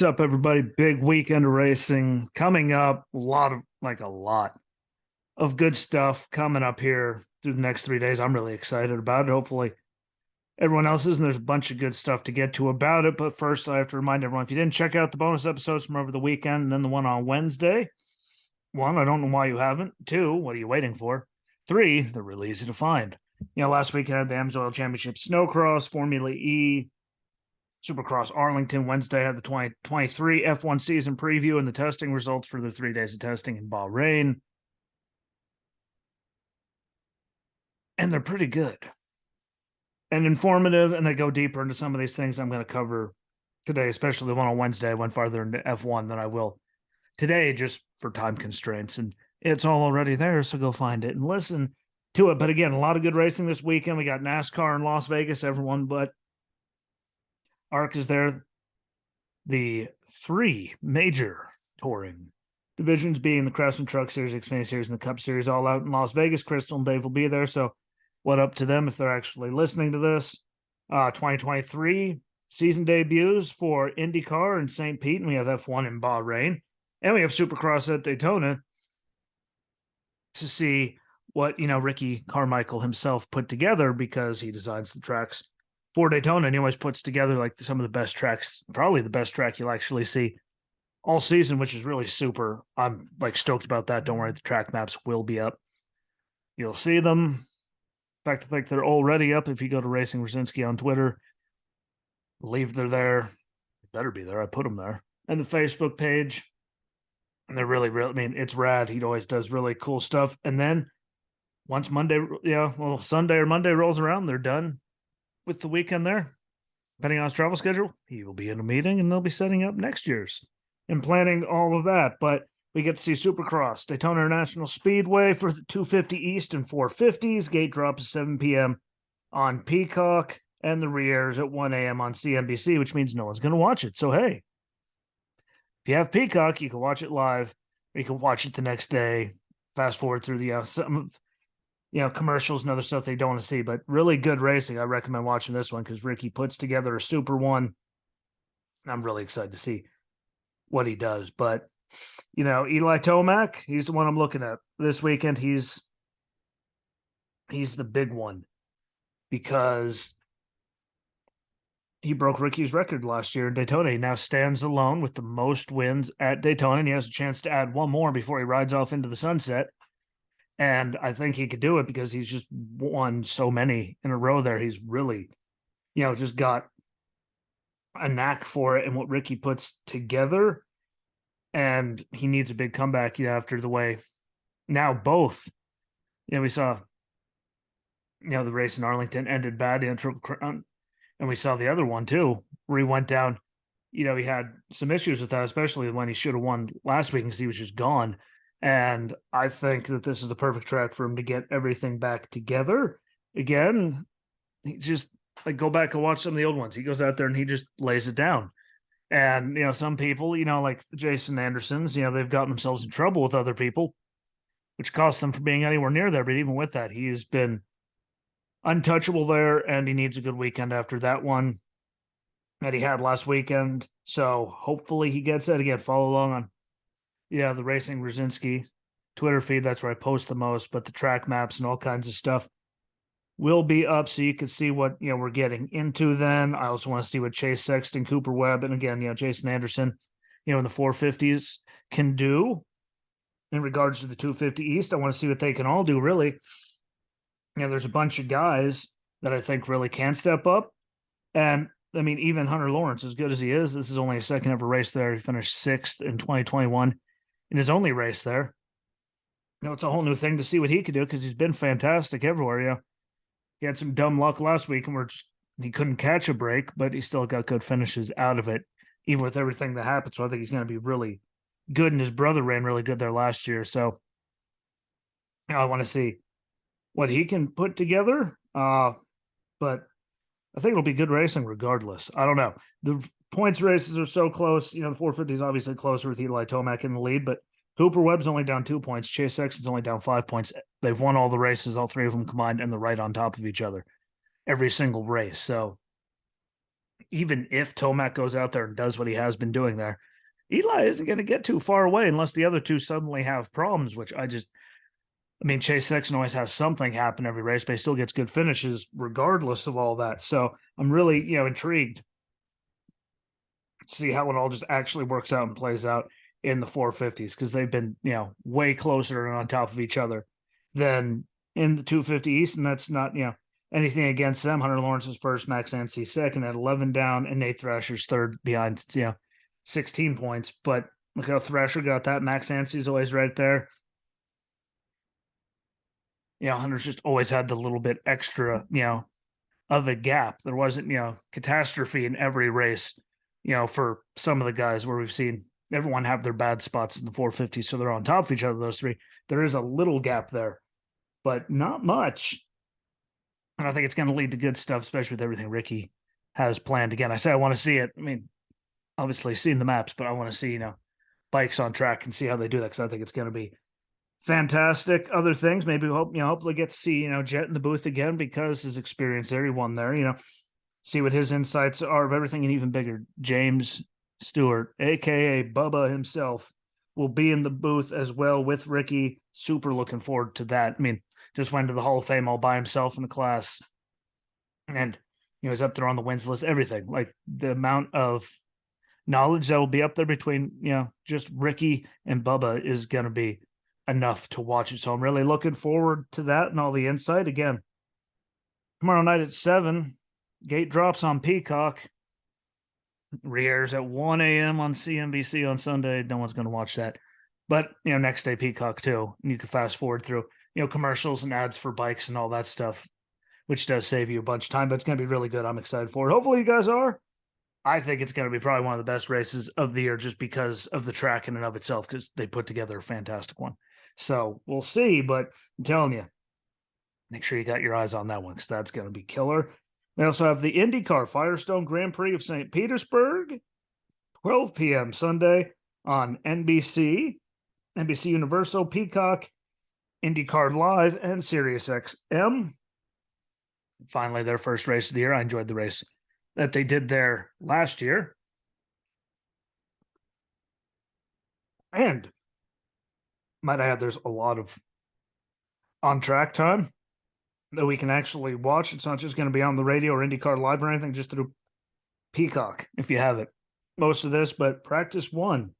What's up, everybody? Big weekend of racing coming up. A lot of good stuff coming up here through the next 3 days. I'm really excited about it. Hopefully, everyone else is, and there's a bunch of good stuff to get to about it. But first, I have to remind everyone if you didn't check out the bonus episodes from over the weekend and then the one on Wednesday, one, I don't know why you haven't. Two, what are you waiting for? Three, they're really easy to find. Last week I had the Amsoil Championship Snowcross, Formula E, Supercross Arlington. Wednesday had the 2023 F1 season preview and the testing results for the 3 days of testing in Bahrain. And they're pretty good and informative, and they go deeper into some of these things I'm going to cover today, especially the one on Wednesday. I went farther into F1 than I will today just for time constraints, and it's all already there, so go find it and listen to it. But again, a lot of good racing this weekend. We got NASCAR in Las Vegas, everyone but ARC is there. The three major touring divisions being the Craftsman Truck Series, Xfinity Series, and the Cup Series, all out in Las Vegas. Crystal and Dave will be there, so what up to them if they're actually listening to this. 2023 season debuts for IndyCar in St. Pete, and we have F1 in Bahrain, and we have Supercross at Daytona to see what Ricky Carmichael himself put together, because he designs the tracks for Daytona, and he always puts together like some of the best tracks, probably the best track you'll actually see all season, which is really super. I'm like stoked about that. Don't worry, the track maps will be up. You'll see them. In fact, I think they're already up. If you go to Racing Rosinski on Twitter, I believe they're there. They better be there. I put them there. And the Facebook page. And they're really, I mean, it's rad. He always does really cool stuff. And then once Sunday or Monday rolls around, they're done with the weekend there. Depending on his travel schedule, he will be in a meeting and they'll be setting up next year's and planning all of that. But we get to see Supercross, Daytona International Speedway for the 250 East and 450s. Gate drop is 7 p.m. on Peacock, and the re-airs at 1 a.m. on CNBC, which means no one's going to watch it. So, hey, if you have Peacock, you can watch it live, or you can watch it the next day, fast forward through the some commercials and other stuff they don't want to see. But really good racing. I recommend watching this one because Ricky puts together a super one. I'm really excited to see what he does. But Eli Tomac, he's the one I'm looking at this weekend. He's the big one because he broke Ricky's record last year in Daytona. He now stands alone with the most wins at Daytona, and he has a chance to add one more before he rides off into the sunset. And I think he could do it because he's just won so many in a row there. He's really, just got a knack for it and what Ricky puts together. And he needs a big comeback, after the way now both, we saw, the race in Arlington ended bad in Triple Crown, and we saw the other one too, where he went down. He had some issues with that, especially when he should have won last week because he was just gone. And I think that this is the perfect track for him to get everything back together again. He just go back and watch some of the old ones. He goes out there and he just lays it down. And, some people, like Jason Andersons, they've gotten themselves in trouble with other people, which cost them from being anywhere near there. But even with that, he's been untouchable there, and he needs a good weekend after that one that he had last weekend. So hopefully he gets that again. Follow along on, the Racing Rosinski Twitter feed. That's where I post the most, but the track maps and all kinds of stuff will be up so you can see what we're getting into then. I also want to see what Chase Sexton, Cooper Webb, and again, Jason Anderson, in the 450s can do in regards to the 250 East. I want to see what they can all do, really. There's a bunch of guys that I think really can step up. And I mean, even Hunter Lawrence, as good as he is, this is only his second ever race there. He finished 6th in 2021 in his only race there. It's a whole new thing to see what he could do because he's been fantastic everywhere. He had some dumb luck last week, and he couldn't catch a break, but he still got good finishes out of it, even with everything that happened. So I think he's going to be really good, and his brother ran really good there last year. So I want to see what he can put together. But I think it'll be good racing regardless. I don't know. The points races are so close. The 450 is obviously closer with Eli Tomac in the lead, but Cooper Webb's only down 2 points. Chase Sexton's only down 5 points. They've won all the races, all three of them combined, and they're right on top of each other every single race. So even if Tomac goes out there and does what he has been doing there, Eli isn't going to get too far away unless the other two suddenly have problems, which I mean, Chase Sexton always has something happen every race, but he still gets good finishes regardless of all that. So I'm really, intrigued to see how it all just actually works out and plays out in the 450s because they've been, way closer and on top of each other than in the 250 East. And that's not, anything against them. Hunter Lawrence is first, Max Anstie second at 11 down, and Nate Thrasher's third behind, 16 points. But look how Thrasher got that. Max Ansie's always right there. Hunter's just always had the little bit extra, of a gap. There wasn't, catastrophe in every race, for some of the guys where we've seen everyone have their bad spots in the 450. So they're on top of each other, those three. There is a little gap there, but not much. And I think it's going to lead to good stuff, especially with everything Ricky has planned. Again, I say I want to see it. I mean, obviously seeing the maps, but I want to see, bikes on track and see how they do that because I think it's going to be fantastic. Other things, maybe hopefully get to see, Jet in the booth again because his experience there, he won there, see what his insights are of everything. And even bigger, James Stewart, aka Bubba himself, will be in the booth as well with Ricky. Super looking forward to that. I mean, just went to the Hall of Fame all by himself in the class. And he's up there on the wins list, everything. Like the amount of knowledge that will be up there between, just Ricky and Bubba is gonna be enough to watch it. So I'm really looking forward to that and all the insight. Again, tomorrow night at 7, gate drops on Peacock. Re-airs at 1 a.m. on CNBC on Sunday. No one's going to watch that. But, next day Peacock too. And you can fast forward through, commercials and ads for bikes and all that stuff, which does save you a bunch of time, but it's going to be really good. I'm excited for it. Hopefully you guys are. I think it's going to be probably one of the best races of the year just because of the track in and of itself, because they put together a fantastic one. So we'll see, but I'm telling you, make sure you got your eyes on that one because that's going to be killer. They also have the IndyCar Firestone Grand Prix of St. Petersburg, 12 p.m. Sunday on NBC, NBC Universal, Peacock, IndyCar Live, and SiriusXM. Finally, their first race of the year. I enjoyed the race that they did there last year. And might add, there's a lot of on-track time that we can actually watch. It's not just going to be on the radio or IndyCar Live or anything, just through Peacock, if you have it. Most of this, but practice 1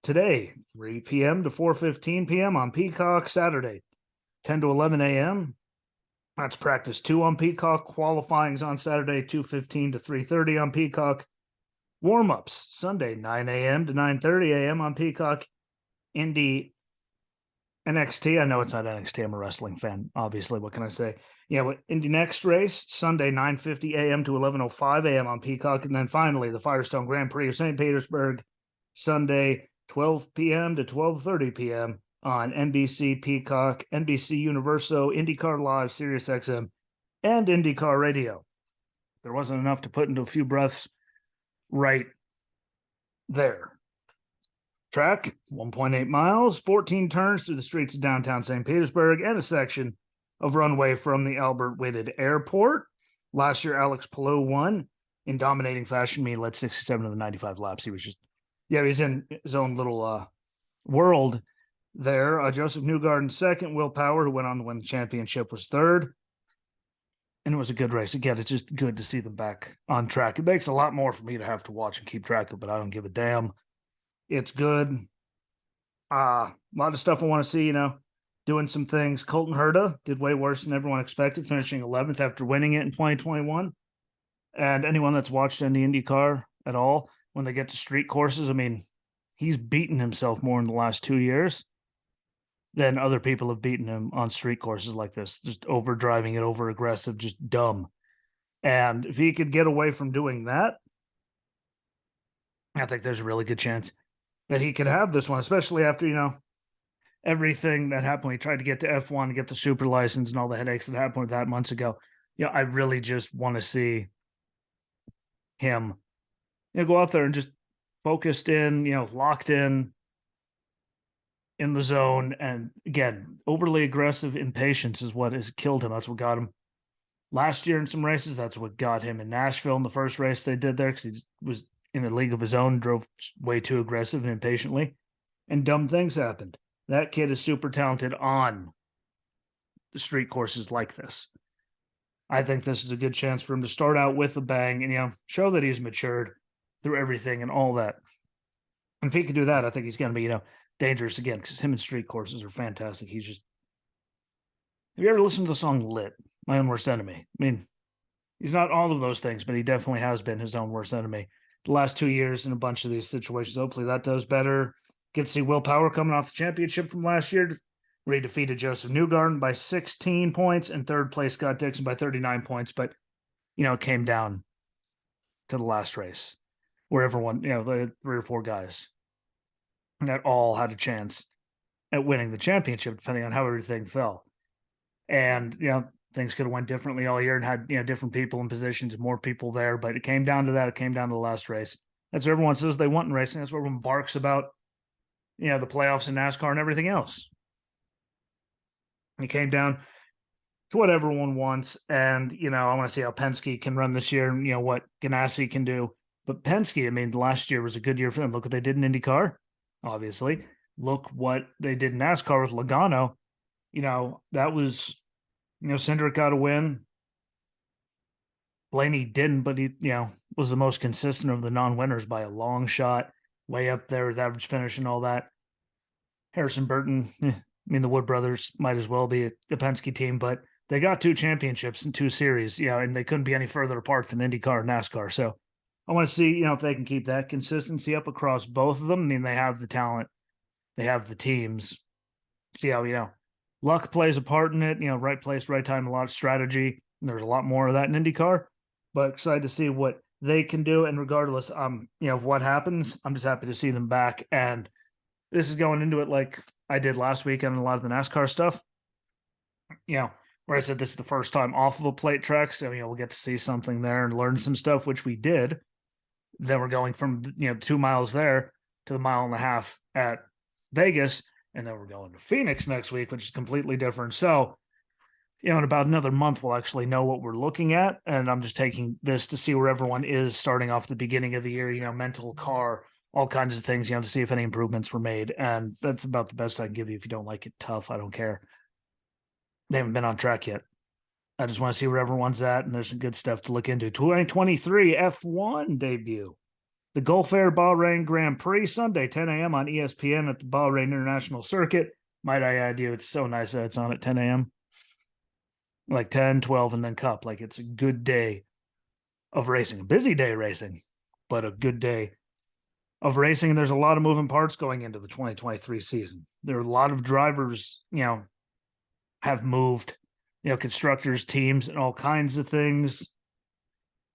today, 3 p.m. to 4:15 p.m. on Peacock. Saturday, 10 to 11 a.m. That's practice 2 on Peacock. Qualifying's on Saturday, 2:15 to 3:30 on Peacock. Warm-ups, Sunday, 9 a.m. to 9:30 a.m. on Peacock. Indy NXT. I know it's not NXT. I'm a wrestling fan, obviously. What can I say? But Indy Next race, Sunday, 9:50 a.m. to 11:05 a.m. on Peacock. And then finally, the Firestone Grand Prix of St. Petersburg, Sunday, 12 p.m. to 12:30 p.m. on NBC, Peacock, NBC Universal, IndyCar Live, SiriusXM, and IndyCar Radio. There wasn't enough to put into a few breaths right there. Track, 1.8 miles, 14 turns through the streets of downtown St. Petersburg, and a section of runway from the Albert Whitted Airport. Last year, Alex Palou won in dominating fashion. He led 67 of the 95 laps. He was just, he's in his own little world there. Joseph Newgarden second. Will Power, who went on to win the championship, was third. And it was a good race. Again, it's just good to see them back on track. It makes a lot more for me to have to watch and keep track of, but I don't give a damn. It's good. A lot of stuff I want to see, doing some things. Colton Herta did way worse than everyone expected, finishing 11th after winning it in 2021. And anyone that's watched any IndyCar at all, when they get to street courses, I mean, he's beaten himself more in the last 2 years than other people have beaten him on street courses like this. Just over driving it, over aggressive, just dumb. And if he could get away from doing that, I think there's a really good chance that he could have this one, especially after, everything that happened. He tried to get to F1, get the super license and all the headaches that happened with that months ago. I really just want to see him, go out there and just focused in, locked in the zone. And again, overly aggressive impatience is what has killed him. That's what got him last year in some races. That's what got him in Nashville in the first race they did there, because he was in a league of his own, drove way too aggressive and impatiently, and dumb things happened. That kid is super talented on the street courses like this. I think this is a good chance for him to start out with a bang and, show that he's matured through everything and all that. And if he can do that, I think he's going to be, dangerous again, because him and street courses are fantastic. He's just. Have you ever listened to the song Lit? My Own Worst Enemy. I mean, he's not all of those things, but he definitely has been his own worst enemy the last 2 years in a bunch of these situations. Hopefully that does better. Get to see Will Power coming off the championship from last year, where he defeated Joseph Newgarden by 16 points, and third place Scott Dixon by 39 points. But, it came down to the last race where everyone, the 3 or 4 guys that all had a chance at winning the championship, depending on how everything fell. And, things could have went differently all year and had, different people in positions, more people there, but it came down to that. It came down to the last race. That's what everyone says they want in racing. That's what everyone barks about, the playoffs in NASCAR and everything else. And it came down to what everyone wants. And, I want to see how Penske can run this year and, what Ganassi can do. But Penske, I mean, last year was a good year for them. Look what they did in IndyCar, obviously. Look what they did in NASCAR with Logano. That was, Cindric got a win. Blaney didn't, but he, was the most consistent of the non-winners by a long shot, way up there with average finish and all that. Harrison Burton, I mean, the Wood brothers might as well be a Penske team, but they got 2 championships in 2 series, and they couldn't be any further apart than IndyCar and NASCAR. So I want to see, if they can keep that consistency up across both of them. I mean, they have the talent, they have the teams. See how, luck plays a part in it, right place, right time, a lot of strategy. And there's a lot more of that in IndyCar, but excited to see what they can do. And regardless, of what happens, I'm just happy to see them back. And this is going into it like I did last week on a lot of the NASCAR stuff, where I said this is the first time off of a plate track. So, we'll get to see something there and learn some stuff, which we did. Then we're going from, 2 miles there to the 1.5 miles at Vegas. And then we're going to Phoenix next week, which is completely different. So, in about another month, we'll actually know what we're looking at. And I'm just taking this to see where everyone is starting off the beginning of the year, mental, car, all kinds of things, to see if any improvements were made. And that's about the best I can give you. If you don't like it, tough. I don't care. They haven't been on track yet. I just want to see where everyone's at. And there's some good stuff to look into. 2023 F1 debut. The Gulf Air Bahrain Grand Prix, Sunday, 10 a.m. on ESPN at the Bahrain International Circuit. Might I add you, it's so nice that it's on at 10 a.m. Like 10, 12, and then Cup. Like, it's a good day of racing. A busy day racing, but a good day of racing. And there's a lot of moving parts going into the 2023 season. There are a lot of drivers, have moved, constructors, teams, and all kinds of things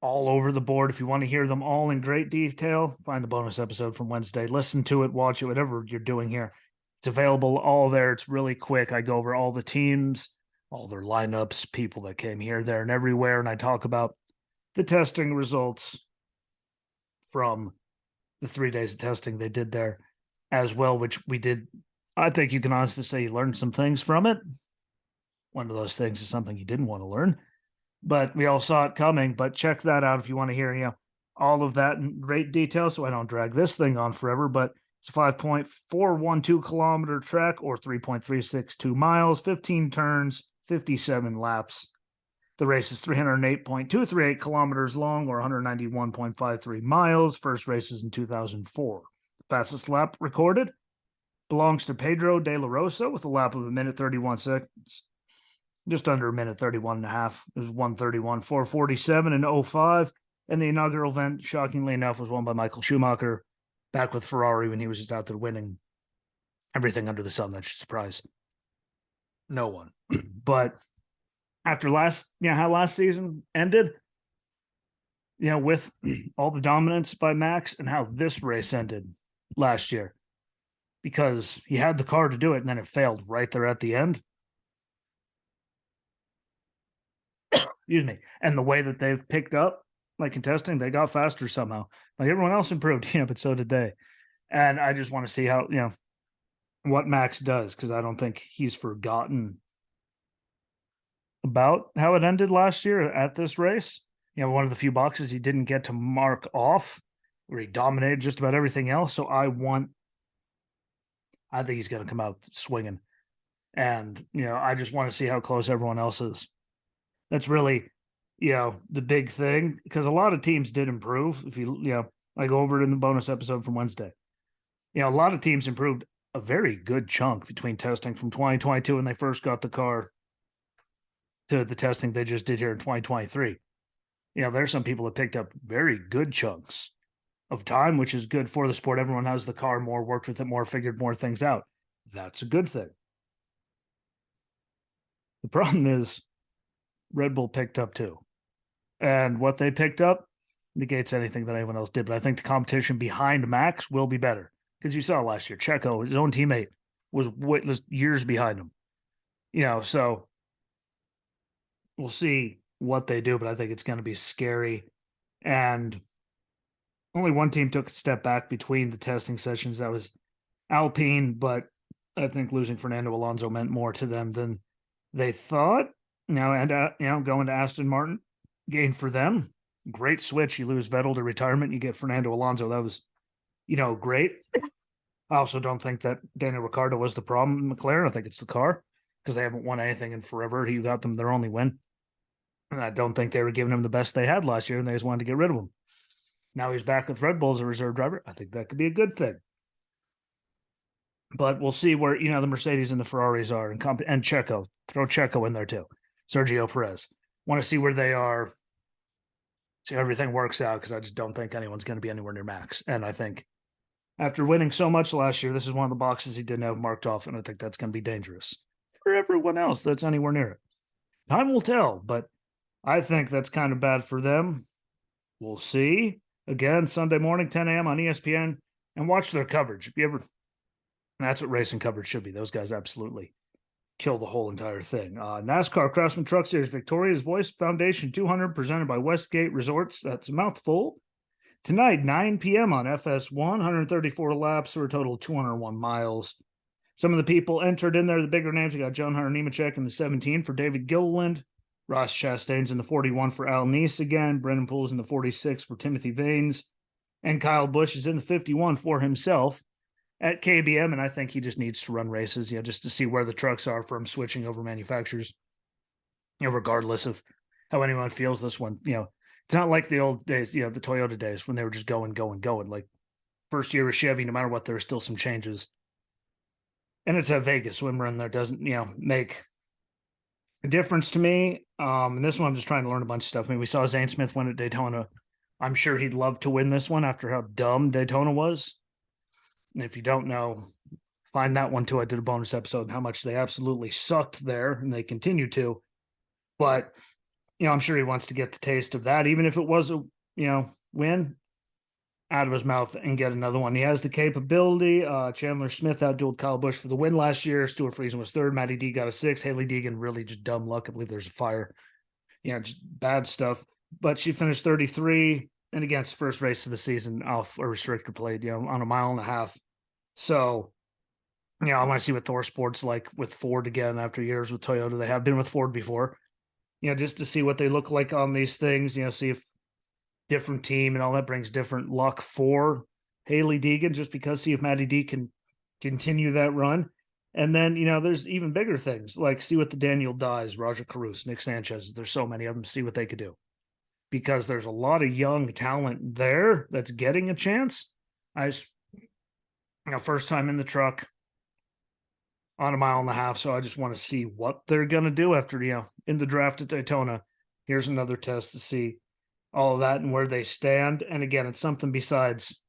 all over the board. If you want to hear them all in great detail, find the bonus episode from Wednesday. Listen to it, watch it, whatever you're doing here. It's available all there. It's really quick. I go over all the teams, all their lineups, people that came here, there, and everywhere. And I talk about the testing results from the 3 days of testing they did there as well, which we did. I think you can honestly say you learned some things from it. One of those things is something you didn't want to learn, but we all saw it coming. But check that out if you want to hear, all of that in great detail, so I don't drag this thing on forever. But it's a 5.412 kilometer track, or 3.362 miles, 15 turns, 57 laps. The race is 308.238 kilometers long, or 191.53 miles. First race is in 2004. The fastest lap recorded belongs to Pedro de la Rosa with a lap of 1:31 seconds. Just under 1:31 and a half. It was 1:31.447 in 05. And the inaugural event, shockingly enough, was won by Michael Schumacher, back with Ferrari when he was just out there winning everything under the sun. That should surprise no one. But after how last season ended, with all the dominance by Max, and how this race ended last year, because he had the car to do it and then it failed right there at the end. Excuse me. And the way that they've picked up, like in testing, they got faster somehow. Like everyone else improved, but so did they. And I just want to see how, what Max does, because I don't think he's forgotten about how it ended last year at this race. One of the few boxes he didn't get to mark off where he dominated just about everything else. So I think he's going to come out swinging. And, I just want to see how close everyone else is. That's really, the big thing, because a lot of teams did improve. If I go over it in the bonus episode from Wednesday, a lot of teams improved a very good chunk between testing from 2022 when they first got the car to the testing they just did here in 2023. There's some people that picked up very good chunks of time, which is good for the sport. Everyone has the car more, worked with it more, figured more things out. That's a good thing. The problem is Red Bull picked up too. And what they picked up negates anything that anyone else did. But I think the competition behind Max will be better. Because you saw last year, Checo, his own teammate, was years behind him. So we'll see what they do, but I think it's going to be scary. And only one team took a step back between the testing sessions. That was Alpine, but I think losing Fernando Alonso meant more to them than they thought. Going to Aston Martin, gain for them. Great switch. You lose Vettel to retirement, you get Fernando Alonso. That was, great. I also don't think that Daniel Ricciardo was the problem in McLaren. I think it's the car, because they haven't won anything in forever. He got them their only win. And I don't think they were giving him the best they had last year, and they just wanted to get rid of him. Now he's back with Red Bull as a reserve driver. I think that could be a good thing. But we'll see where, the Mercedes and the Ferraris are, and Checo. Throw Checo in there too. Sergio Perez. Want to see where they are, see how everything works out, because I just don't think anyone's going to be anywhere near Max. And I think after winning so much last year, this is one of the boxes he didn't have marked off, and I think that's going to be dangerous for everyone else that's anywhere near it. Time will tell, but I think that's kind of bad for them. We'll see. Again, Sunday morning, 10 a.m. on ESPN, and watch their coverage. That's what racing coverage should be. Those guys absolutely kill the whole entire thing. NASCAR Craftsman Truck Series Victoria's Voice Foundation 200, presented by Westgate Resorts. That's a mouthful. Tonight, 9 p.m. on FS1, 134 laps for a total of 201 miles. Some of the people entered in there, the bigger names, we got John Hunter Nemechek in the 17 for David Gilliland, Ross Chastain's in the 41 for Al Neese again, Brendan Poole's in the 46 for Timothy Vaines, and Kyle Busch is in the 51 for himself at KBM, and I think he just needs to run races, just to see where the trucks are from switching over manufacturers, regardless of how anyone feels this one. It's not like the old days, the Toyota days when they were just going. Like first year of Chevy, no matter what, there are still some changes. And it's at Vegas. Swimmer in there doesn't, make a difference to me. And this one, I'm just trying to learn a bunch of stuff. I mean, we saw Zane Smith win at Daytona. I'm sure he'd love to win this one after how dumb Daytona was. And if you don't know, find that one too. I did a bonus episode on how much they absolutely sucked there, and they continue to. But I'm sure he wants to get the taste of that, even if it was a, win out of his mouth and get another one. He has the capability. Chandler Smith outdueled Kyle Busch for the win last year. Stuart Friesen was third. Matty D got a 6. Haley Deegan, really just dumb luck. I believe there's a fire. Just bad stuff. But she finished 33, and against first race of the season off a restrictor plate, on a mile and a half. So, I want to see what Thor Sport's like with Ford again after years with Toyota. They have been with Ford before. Just to see what they look like on these things, see if different team and all that brings different luck for Haley Deegan, just because see if Matty D can continue that run. And then, there's even bigger things, like see what the Daniel Dyes, Roger Caruso, Nick Sanchez, there's so many of them, see what they could do. Because there's a lot of young talent there that's getting a chance. First time in the truck on a mile and a half, so I just want to see what they're going to do after, in the draft at Daytona. Here's another test to see all of that and where they stand. And again, it's something besides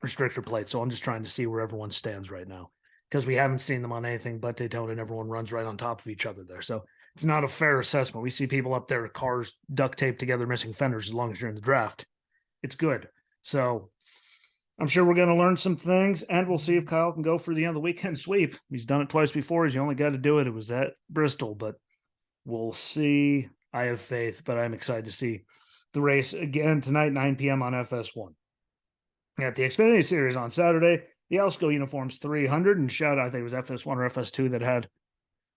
restrictor plate, so I'm just trying to see where everyone stands right now, because we haven't seen them on anything but Daytona, and everyone runs right on top of each other there. So it's not a fair assessment. We see people up there, cars duct taped together, missing fenders, as long as you're in the draft. It's good. So I'm sure we're going to learn some things, and we'll see if Kyle can go for the weekend sweep. He's done it twice before. He's only got to do it. It was at Bristol, but we'll see. I have faith, but I'm excited to see the race again tonight, 9 p.m. on FS1. At the Xfinity Series on Saturday, the Alsco Uniforms 300, and shout out, I think it was FS1 or FS2 that had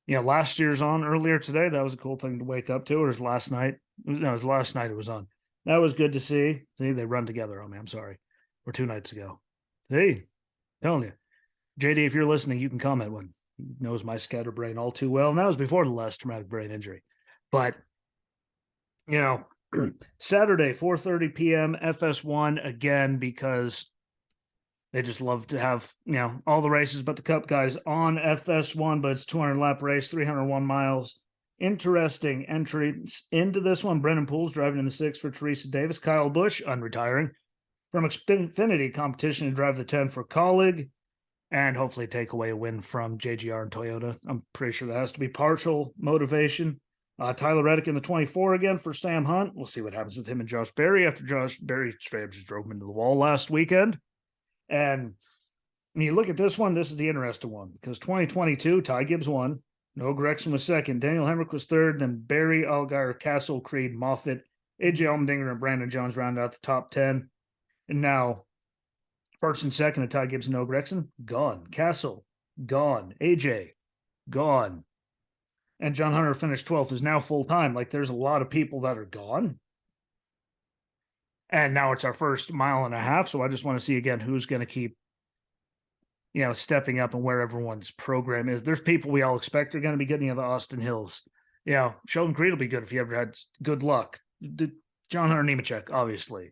last year's on earlier today. That was a cool thing to wake up to. Or was last night? No, it was last night it was on. That was good to see. See, they run together on me. I'm sorry. Or 2 nights ago. Hey, telling you. JD, if you're listening, you can comment one. He knows my scatterbrain all too well. And that was before the last traumatic brain injury. But, you know, Saturday, 4:30 p.m. FS1 again, because they just love to have, all the races but the Cup guys on FS1, but it's 200 lap race, 301 miles. Interesting entrance into this one. Brennan Poole's driving in the 6 for Teresa Davis. Kyle Busch, unretiring from Xfinity competition, to drive the 10 for Colleague, and hopefully take away a win from JGR and Toyota. I'm pretty sure that has to be partial motivation. Tyler Reddick in the 24 again for Sam Hunt. We'll see what happens with him and Josh Berry after Josh Berry straight up just drove him into the wall last weekend. And when you look at this one, this is the interesting one, because 2022, Ty Gibbs won. Noah Gragson was second. Daniel Hemrick was third. Then Berry, Allgaier, Castle, Creed, Moffitt, AJ Allmendinger, and Brandon Jones rounded out the top 10. And now, first and second of Ty Gibbs and Noah Gragson, gone. Castle, gone. AJ, gone. And John Hunter finished 12th, is now full-time. Like, there's a lot of people that are gone. And now it's our first mile and a half. So I just want to see again who's going to keep, stepping up and where everyone's program is. There's people we all expect are going to be getting the Austin Hills. Sheldon Creed will be good if he ever had good luck. John Hunter Nemechek, obviously.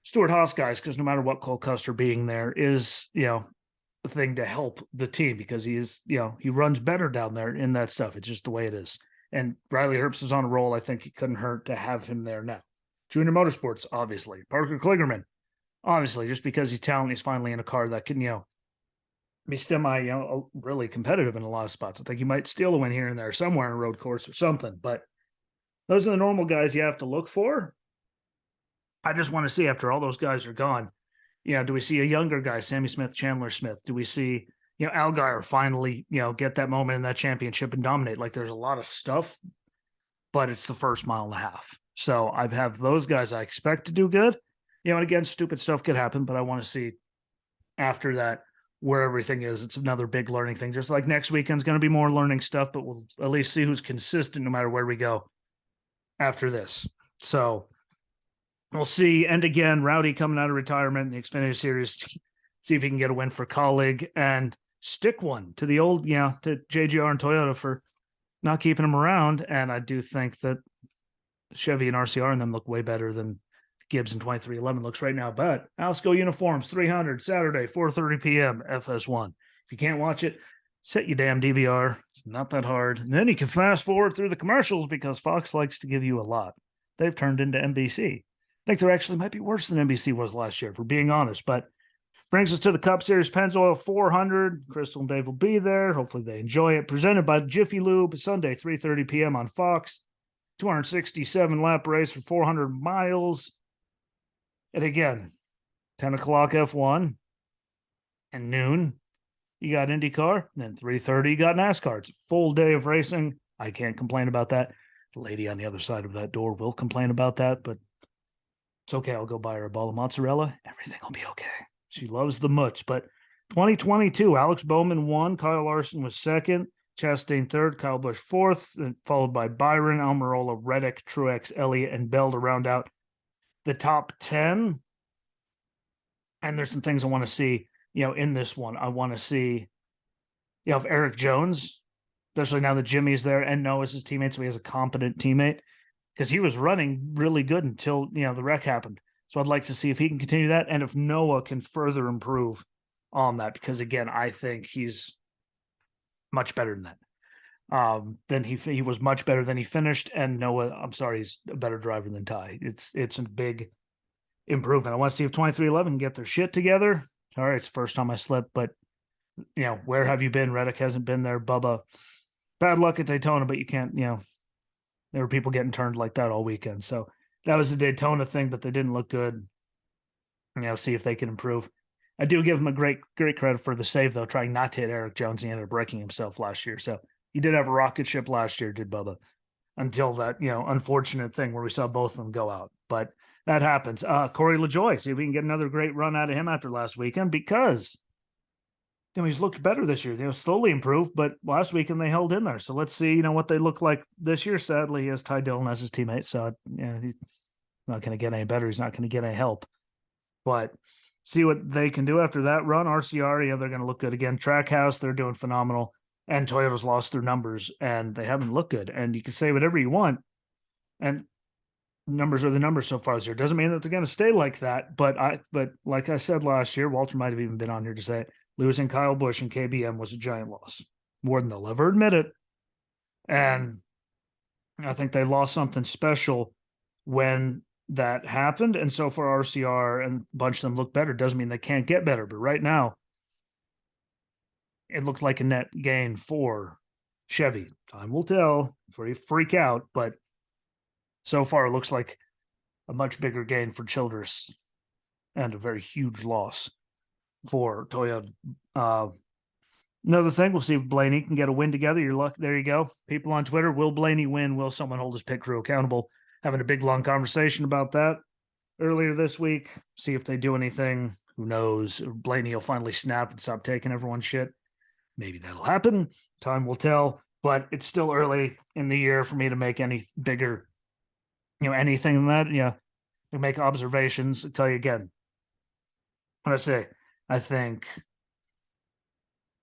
Stuart Haas guys, because no matter what, Cole Custer being there is, a thing to help the team, because he is, he runs better down there in that stuff. It's just the way it is. And Riley Herbst is on a roll. I think it couldn't hurt to have him there now. Junior Motorsports, obviously. Parker Kligerman, obviously, just because he's talented, he's finally in a car that can, be semi, really competitive in a lot of spots. I think he might steal a win here and there somewhere in a road course or something. But those are the normal guys you have to look for. I just want to see, after all those guys are gone, do we see a younger guy, Sammy Smith, Chandler Smith? Do we see, Allgaier finally, get that moment in that championship and dominate? Like, there's a lot of stuff, but it's the first mile and a half. So I have those guys I expect to do good. And again, stupid stuff could happen, but I want to see after that where everything is. It's another big learning thing. Just like next weekend's going to be more learning stuff, but we'll at least see who's consistent no matter where we go after this. So we'll see. And again, Rowdy coming out of retirement in the Xfinity Series, see if he can get a win for Colleague and stick one to the old, to JGR and Toyota for not keeping him around. And I do think that Chevy and RCR and them look way better than Gibbs in 2311 looks right now. But Alsco Uniforms 300 Saturday 4:30 p.m. FS1. If you can't watch it, set your damn DVR. It's not that hard. And then you can fast forward through the commercials, because Fox likes to give you a lot. They've turned into NBC. I think they're actually might be worse than NBC was last year, if we're being honest. But brings us to the Cup Series Pennzoil 400. Crystal and Dave will be there. Hopefully they enjoy it. Presented by Jiffy Lube, Sunday 3:30 p.m. on Fox. 267 lap race for 400 miles. And again, 10 o'clock F1 and noon, you got IndyCar. And then 3:30, you got NASCAR. It's a full day of racing. I can't complain about that. The lady on the other side of that door will complain about that, but it's okay. I'll go buy her a ball of mozzarella. Everything will be okay. She loves the mutts. But 2022, Alex Bowman won. Kyle Larson was second. Chastain third, Kyle Busch fourth, followed by Byron, Almirola, Reddick, Truex, Elliott, and Bell to round out the top 10. And there's some things I want to see, in this one. I want to see, if Eric Jones, especially now that Jimmy's there and Noah's his teammate, so he has a competent teammate, because he was running really good until, the wreck happened. So I'd like to see if he can continue that, and if Noah can further improve on that, because again, I think he's much better than that. Then he was much better than he finished, and Noah, I'm sorry, he's a better driver than Ty. It's a big improvement. I want to see if 2311 can get their shit together. All right, it's the first time I slipped, but where have you been? Reddick hasn't been there. Bubba, bad luck at Daytona, but you can't, there were people getting turned like that all weekend. So that was the Daytona thing, but they didn't look good. See if they can improve. I do give him a great credit for the save, though, trying not to hit Eric Jones. He ended up breaking himself last year. So he did have a rocket ship last year, did Bubba, until that, unfortunate thing where we saw both of them go out. But that happens. Corey LaJoie, see if we can get another great run out of him after last weekend, because he's looked better this year. Slowly improved, but last weekend they held in there. So let's see, what they look like this year. Sadly, he has Ty Dillon as his teammate, so he's not going to get any better. He's not going to get any help. But see what they can do after that run. RCR, they're going to look good again. Trackhouse, they're doing phenomenal. And Toyota's lost their numbers, and they haven't looked good. And you can say whatever you want, and numbers are the numbers so far this year. Doesn't mean that they're going to stay like that. But like I said last year, Walter might have even been on here to say it, losing Kyle Busch and KBM was a giant loss, more than they'll ever admit it. And I think they lost something special when that happened. And so far, RCR and a bunch of them look better. Doesn't mean they can't get better. But right now, it looks like a net gain for Chevy. Time will tell before you freak out. But so far, it looks like a much bigger gain for Childress and a very huge loss for Toyota. Another thing, we'll see if Blaney can get a win together. Your luck. There you go. People on Twitter, will Blaney win? Will someone hold his pit crew accountable? Having a big, long conversation about that earlier this week. See if they do anything. Who knows? Blaney will finally snap and stop taking everyone's shit. Maybe that'll happen. Time will tell. But it's still early in the year for me to make any bigger, anything than that. To make observations. I'll tell you again. What I say, I think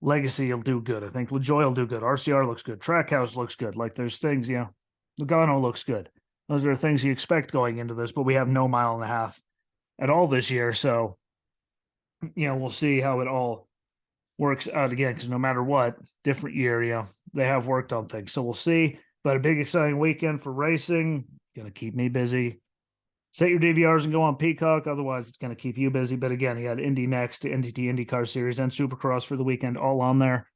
Legacy will do good. I think LaJoy will do good. RCR looks good. Trackhouse looks good. Like there's things, Logano looks good. Those are things you expect going into this, but we have no mile and a half at all this year. So, we'll see how it all works out again, because no matter what, different year, they have worked on things. So we'll see. But a big, exciting weekend for racing. Going to keep me busy. Set your DVRs and go on Peacock. Otherwise, it's going to keep you busy. But again, you got Indy Next, NTT IndyCar Series, and Supercross for the weekend, all on there.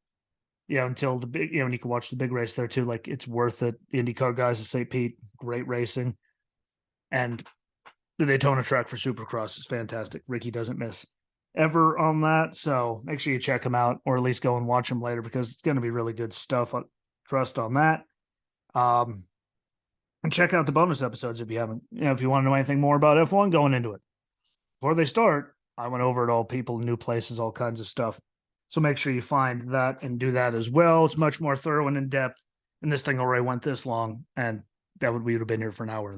Until the big, and you can watch the big race there too. Like, it's worth it. The IndyCar guys at St. Pete, great racing. And the Daytona track for Supercross is fantastic. Ricky doesn't miss ever on that. So make sure you check them out, or at least go and watch them later, because it's going to be really good stuff. Trust on that. And check out the bonus episodes if you haven't. If you want to know anything more about F1 going into it. Before they start, I went over it all, people, new places, all kinds of stuff. So make sure you find that and do that as well. It's much more thorough and in depth. And this thing already went this long, and we would have been here for an hour.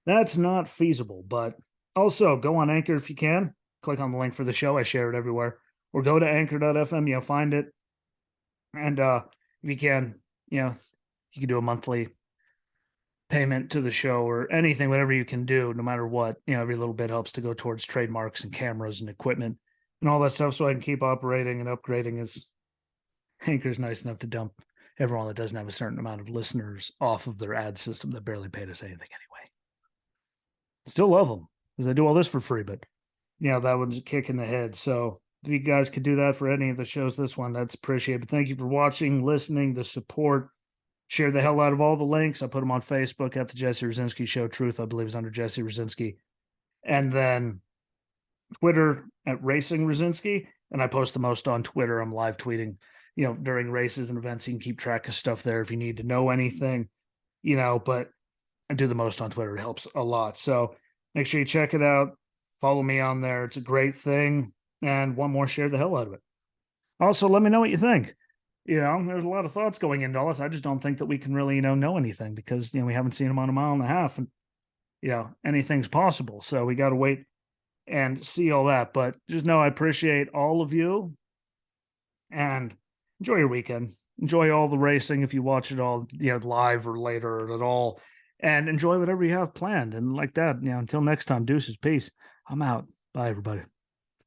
That's not feasible. But also go on Anchor if you can. Click on the link for the show. I share it everywhere. Or go to anchor.fm. Find it. And if you can, you can do a monthly payment to the show or anything, whatever you can do, no matter what. Every little bit helps to go towards trademarks and cameras and equipment and all that stuff, so I can keep operating and upgrading. As Anchor's nice enough to dump everyone that doesn't have a certain amount of listeners off of their ad system that barely paid us anything anyway. Still love them, because they do all this for free, but that one's a kick in the head. So if you guys could do that for any of the shows, this one, that's appreciated. Thank you for watching, listening, the support. Share the hell out of all the links. I put them on Facebook at the Jesse Rosinski Show. Truth, I believe, is under Jesse Rosinski. And then Twitter at Racing Rosinski. And I post the most on Twitter. I'm live tweeting, during races and events. You can keep track of stuff there if you need to know anything, but I do the most on Twitter. It helps a lot. So make sure you check it out. Follow me on there. It's a great thing. And one more, share the hell out of it. Also, let me know what you think. There's a lot of thoughts going into all this. I just don't think that we can really, know anything, because, we haven't seen them on a mile and a half, and, anything's possible. So we got to wait and see all that. But just know I appreciate all of you, and enjoy your weekend. Enjoy all the racing if you watch it all, live or later or at all, and enjoy whatever you have planned. And like that, until next time, deuces, peace. I'm out. Bye, everybody.